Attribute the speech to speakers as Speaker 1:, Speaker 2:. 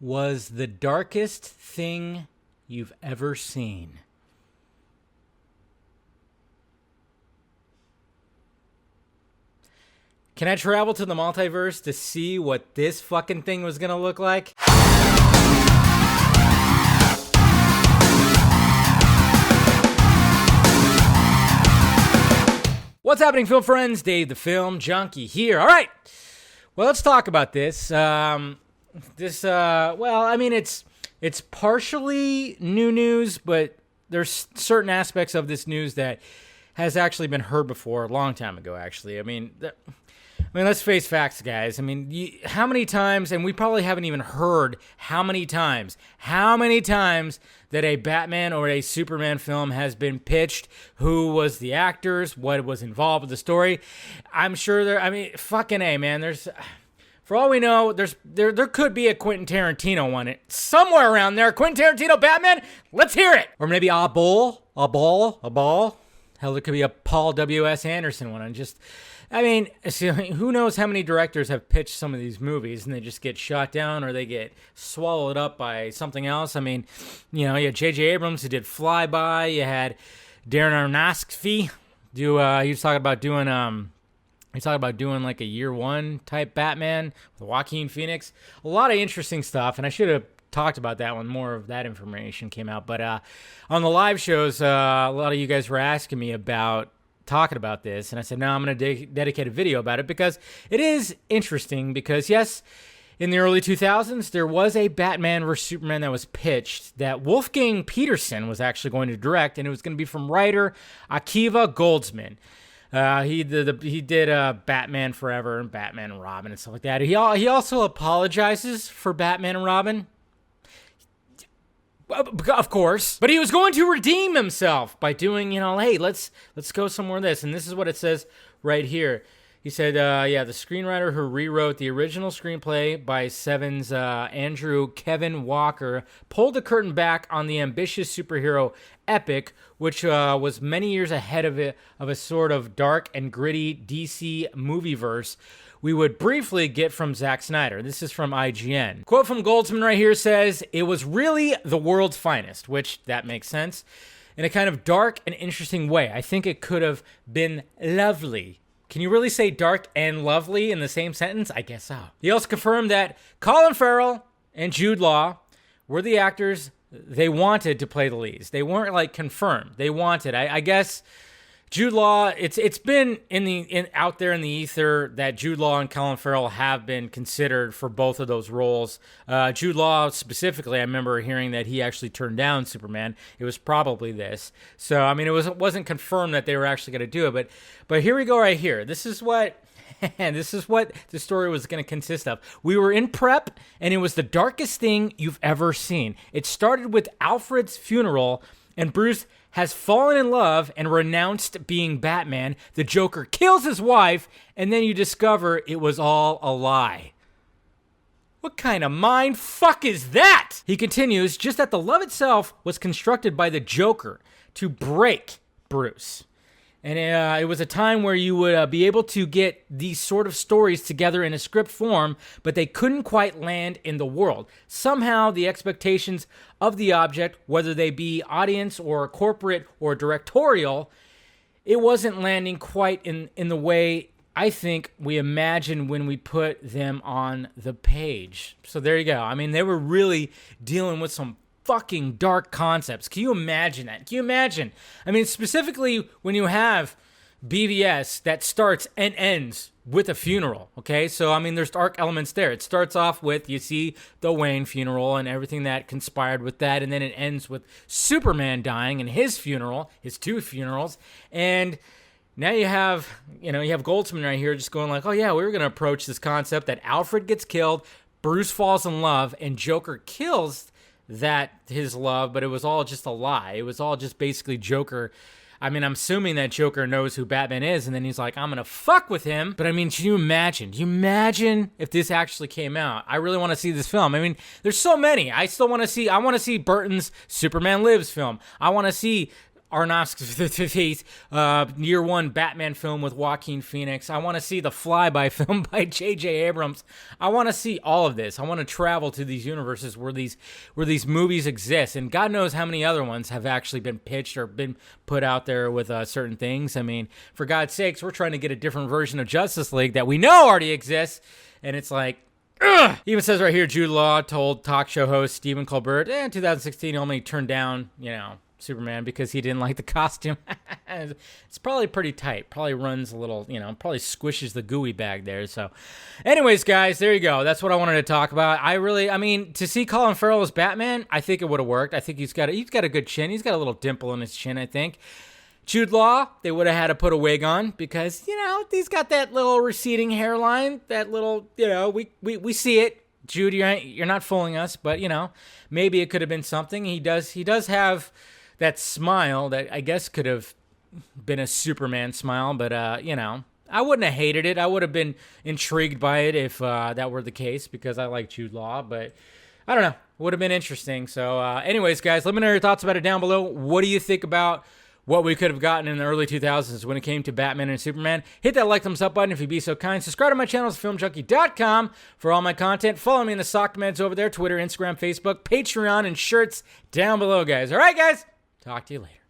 Speaker 1: was the darkest thing you've ever seen? Can I travel to the multiverse to see what this fucking thing was gonna look like? What's happening, film friends? Dave the Film Junkie here. All right, well, let's talk about this. It's partially new news, but there's certain aspects of this news that has actually been heard before a long time ago, actually. I mean, let's face facts, guys. I mean, how many times, and we probably haven't even heard how many times that a Batman or a Superman film has been pitched, who was the actors, what was involved with the story. I'm sure fucking A, man. For all we know, there could be a Quentin Tarantino one. Somewhere around there. Quentin Tarantino Batman? Let's hear it. Or maybe a ball. Hell, there could be a Paul W.S. Anderson one. Who knows how many directors have pitched some of these movies and they just get shot down or they get swallowed up by something else. I mean, you had J.J. Abrams who did Flyby. You had Darren Aronofsky. He was talking about doing like a year one type Batman with Joaquin Phoenix. A lot of interesting stuff, and I should have talked about that when more of that information came out. But on the live shows, a lot of you guys were asking me about talking about this, and I said, no, I'm going to dedicate a video about it because it is interesting. Because yes, in the early 2000s, there was a Batman vs. Superman that was pitched that Wolfgang Peterson was actually going to direct, and it was going to be from writer Akiva Goldsman. He did Batman Forever and Batman and Robin and stuff like that. He also apologizes for Batman and Robin, of course, but he was going to redeem himself by doing, hey, let's go somewhere this. And this is what it says right here. He said, the screenwriter who rewrote the original screenplay by Seven's Andrew Kevin Walker pulled the curtain back on the ambitious superhero epic, which was many years ahead of a sort of dark and gritty DC movieverse we would briefly get from Zack Snyder. This is from IGN. Quote from Goldsman right here says, "It was really the world's finest," which that makes sense, in a kind of dark and interesting way. I think it could have been lovely. Can you really say dark and lovely in the same sentence? I guess so. He also confirmed that Colin Farrell and Jude Law were the actors they wanted to play the leads. They weren't confirmed. They wanted. I guess Jude Law, it's been out there in the ether that Jude Law and Colin Farrell have been considered for both of those roles. Jude Law specifically, I remember hearing that he actually turned down Superman. It was probably this. So it wasn't confirmed that they were actually going to do it. But here we go right here. This is what the story was going to consist of. We were in prep, and it was the darkest thing you've ever seen. It started with Alfred's funeral, and Bruce has fallen in love and renounced being Batman. The Joker kills his wife, and then you discover it was all a lie. What kind of mind fuck is that? He continues, just that the love itself was constructed by the Joker to break Bruce. And it was a time where you would be able to get these sort of stories together in a script form, but they couldn't quite land in the world. Somehow the expectations of the object, whether they be audience or corporate or directorial, it wasn't landing quite in the way I think we imagine when we put them on the page. So there you go. They were really dealing with some fucking dark concepts. Can you imagine that? Can you imagine? Specifically when you have BVS that starts and ends with a funeral, okay? So, there's dark elements there. It starts off with, you see the Wayne funeral and everything that conspired with that, and then it ends with Superman dying and his funeral, his two funerals, and now you have Goldsman right here just going oh yeah, we were going to approach this concept that Alfred gets killed, Bruce falls in love, and Joker kills his love, but it was all just a lie. It was all just basically Joker. I'm assuming that Joker knows who Batman is, and then he's like, I'm gonna fuck with him. But can you imagine? Can you imagine if this actually came out? I really want to see this film. There's so many. I want to see Burton's Superman Lives film. I want to see Aronofsky's year one Batman film with Joaquin Phoenix. I want to see the Flyby film by J.J. Abrams. I want to see all of this. I want to travel to these universes where these movies exist, and God knows how many other ones have actually been pitched or been put out there with certain things. I mean, for God's sakes, we're trying to get a different version of Justice League that we know already exists, and it's like, ugh. He even says right here, Jude Law told talk show host Stephen Colbert, in 2016, he only turned down, Superman because he didn't like the costume. It's probably pretty tight. Probably runs a little, probably squishes the gooey bag there. So anyways, guys, there you go. That's what I wanted to talk about. To see Colin Farrell as Batman, I think it would have worked. I think he's got a good chin. He's got a little dimple in his chin, I think. Jude Law, they would have had to put a wig on because, he's got that little receding hairline, that little, we see it. Jude, you're not fooling us, but, maybe it could have been something. He does have that smile that I guess could have been a Superman smile, but, I wouldn't have hated it. I would have been intrigued by it if that were the case because I like Jude Law, but I don't know. Would have been interesting. So anyways, guys, let me know your thoughts about it down below. What do you think about what we could have gotten in the early 2000s when it came to Batman and Superman? Hit that like, thumbs up button if you'd be so kind. Subscribe to my channel, filmjunkie.com, for all my content. Follow me in the sock meds over there, Twitter, Instagram, Facebook, Patreon, and shirts down below, guys. All right, guys. Talk to you later.